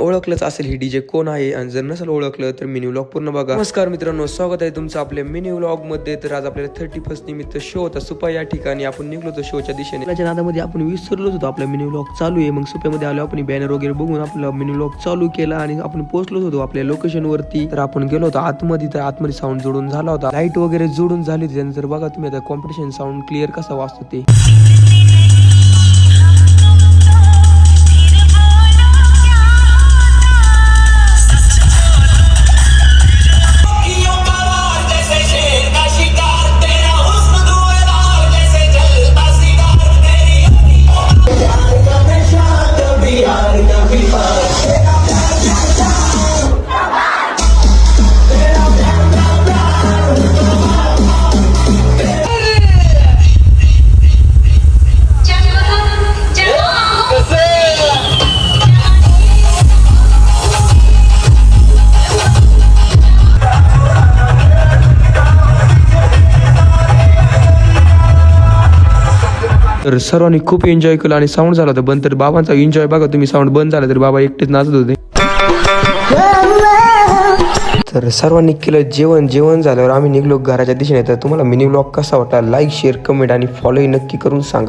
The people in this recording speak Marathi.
ओळखलंच असेल ही डीजे कोण आहे आणि जर नसेल ओळखलं तर मिनी व्लॉग पूर्ण बघा। नमस्कार मित्रांनो, स्वागत आहे तुमचं आपल्या मिनी व्लॉग मध्ये। तर आज आपल्याला 31 निमित्त शो होता सुपा या ठिकाणी, आपण निघलो होतो शोच्या दिशेने। त्याच्या नादामध्ये आपण विसरलोच होतो आपला मिनी व्लॉग चालू आहे। मग सुप्यामध्ये आलो आपण, बॅनर वगैरे बघून आपला मिनी व्लॉग चालू केला आणि आपण पोहोचलो होतो आपल्या लोकेशन वरती। तर आपण गेलो होतो आतमध्ये, तर आतमध्ये साऊंड जोडून झाला होता, लाईट वगैरे जोडून झाली। त्यानंतर बघा तुम्ही आता कॉम्पिटिशन साऊंड क्लिअर कसा वाजतो ते। तर सर्वांनी खूप एन्जॉय केला आणि साऊंड झाला होता बंद। तर बाबांचा एन्जॉय बघा तुम्ही, साऊंड बंद झाला तर बाबा एकटेच नाचत होते। तर सर्वांनी केलं जेवण झाल्यावर आम्ही निघलो घराच्या दिशेने। तर तुम्हाला मिनी व्लॉग कसा वाटला, लाईक शेअर कमेंट आणि फॉलो नक्की करून सांगा।